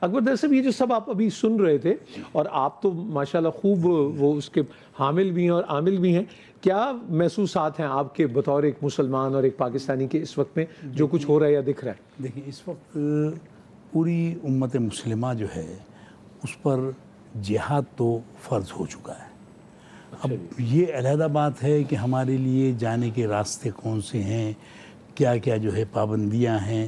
اکبر در صاحب، یہ جو سب آپ ابھی سن رہے تھے اور آپ تو ماشاءاللہ خوب وہ اس کے حامل بھی ہیں اور عامل بھی ہیں، کیا محسوسات ہیں آپ کے بطور ایک مسلمان اور ایک پاکستانی کے اس وقت میں جو کچھ ہو رہا ہے یا دکھ رہا ہے؟ دیکھیں، اس وقت پوری امت مسلمہ جو ہے اس پر جہاد تو فرض ہو چکا ہے۔ اب یہ علیحدہ بات ہے کہ ہمارے لیے جانے کے راستے کون سے ہیں، کیا کیا جو ہے پابندیاں ہیں،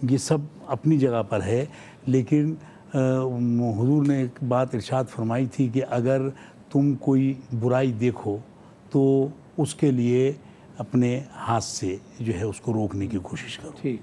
یہ سب اپنی جگہ پر ہے، لیکن حضور نے ایک بات ارشاد فرمائی تھی کہ اگر تم کوئی برائی دیکھو تو اس کے لیے اپنے ہاتھ سے جو ہے اس کو روکنے کی کوشش کرو۔ ٹھیک،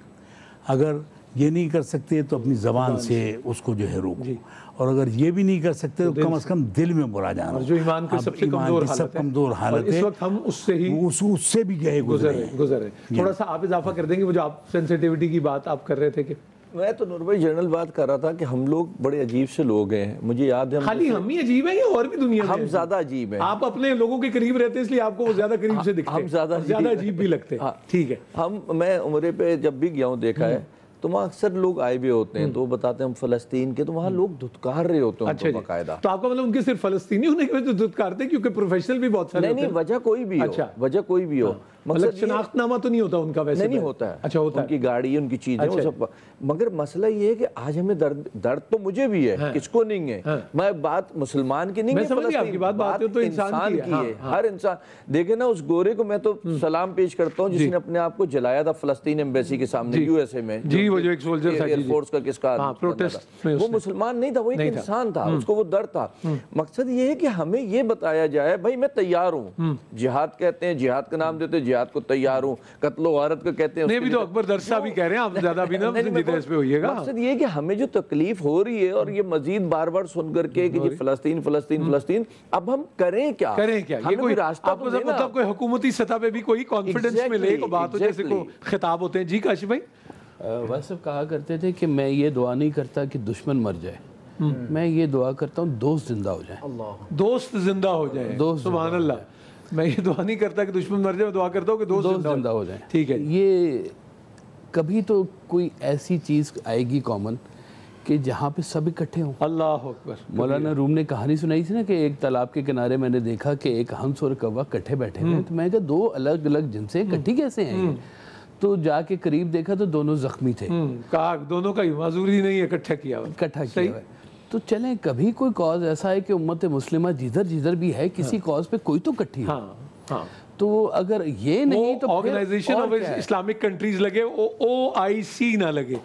اگر یہ نہیں کر سکتے تو اپنی زبان سے اس کو جو ہے روکو، اور اگر یہ بھی نہیں کر سکتے تو کم از کم دل میں برا جانا، اور جو ایمان کے سب سے کمزور حالت ہے، اس وقت ہم اس سے ہی اس سے بھی گئے گزرے۔ تھوڑا سا آپ اضافہ کر دیں گے، وہ جو آپ سینسیٹیوٹی کی بات آپ کر رہے تھے کہ میں تو نور بھائی جنرل بات کر رہا تھا کہ ہم لوگ بڑے عجیب سے لوگ ہیں۔ مجھے یاد ہے خالی ہم ہی عجیب ہیں یا اور بھی دنیا میں ہم زیادہ عجیب ہیں؟ آپ اپنے لوگوں کے قریب رہتے ہیں اس لیے آپ کو وہ زیادہ قریب سے دکھتے ہیں، ہم زیادہ عجیب بھی لگتے ہیں۔ ٹھیک ہے، میں عمرے پہ جب بھی گیا ہوں دیکھا ہے تو وہاں اکثر لوگ آئے ہوئے ہوتے ہیں، تو وہ بتاتے ہیں ہم فلسطین کے، تو وہاں لوگ دھتکار رہے ہوتے ہیں باقاعدہ۔ تو آپ کا مطلب ان کے صرف فلسطینی ہونے کی وجہ سے دھتکارتے ہیں کیونکہ پروفیشنل بھی بہت سارے ہوتے ہیں؟ نہیں، وجہ کوئی بھی ہو، وجہ کوئی بھی ہو، مطلب شناخت نامہ تو نہیں ہوتا ان کا؟ ویسے نہیں ہوتا ہے، اچھا ہوتا ہے، ان کی گاڑی، ان کی چیزیں، وہ سب۔ مگر مسئلہ یہ ہے کہ آج ہمیں درد تو مجھے بھی ہے، کس کو نہیں ہے؟ میں بات مسلمان کی نہیں ہے، بات انسان کی ہے۔ ہر انسان دیکھیں نا، اس گورے کو میں تو سلام پیش کرتا ہوں جس نے اپنے آپ کو جلایا تھا فلسطین ایمبیسی کے سامنے، یو ایس اے میں، جی وہ جو ایک سولجر تھا، ایئر فورس کا کس کا وہ مسلمان نہیں تھا، وہ ایک انسان تھا، اس کو وہ درد تھا۔ مقصد یہ ہے کہ ہمیں یہ بتایا جائے بھائی میں تیار ہوں، جہاد کہتے ہیں، جہاد کا نام دیتے ہیں، جہاد کو تیار ہوں، قتل و غارت کو کہتے ہیں۔ نہیں بھی تو اکبر در صاحب بھی کہہ رہے ہیں، آپ زیادہ بھی نہ اس پہ ہوئیے گا۔ مقصد یہ ہے کہ ہمیں جو تکلیف ہو رہی ہے اور یہ مزید بار بار سن کر کے کہ فلسطین فلسطین فلسطین، اب ہم کریں کیا؟ یہ کوئی آپ کو مطلب کوئی حکومتی سطح پہ بھی کوئی کانفیڈنس ملے، کوئی بات ہو، جیسے کوئی خطاب ہوتے ہیں؟ جی کاشف بھائی، واسف کہا کرتے تھے کہ میں یہ دعا نہیں کرتا کہ دشمن مر جائے، میں یہ دعا کرتا ہوں دوست زندہ ہو جائے، دوست زندہ ہو جائے۔ سبحان اللہ، میں یہ دعا نہیں کرتا کہ دشمن مر جائے، میں دعا کرتا ہوں کہ دوست زندہ ہو جائے۔ ٹھیک ہے، یہ کبھی تو کوئی ایسی چیز آئے گی کامن کہ جہاں پہ سب اکٹھے ہوں۔ اللہ اکبر۔ مولانا روم نے کہانی سنائی تھی نا کہ ایک تالاب کے کنارے میں نے دیکھا کہ ایک ہنس اور کوا کٹھے بیٹھے ہیں، تو میں کہا دو الگ الگ جنسیں اکٹھی کیسے ہیں؟ تو جا کے قریب دیکھا تو دونوں زخمی تھے، کہا دونوں کا معذوری نہیں ہے، اکٹھا کیا ہوا۔ تو چلیں کبھی کوئی کاز ایسا ہے کہ امت مسلمہ جدھر جدھر بھی ہے کسی کاز پہ کوئی تو اکٹھی ہو، تو اگر یہ نہیں تو آرگنائزیشن آف اسلامک کنٹریز لگے، OIC نہ لگے۔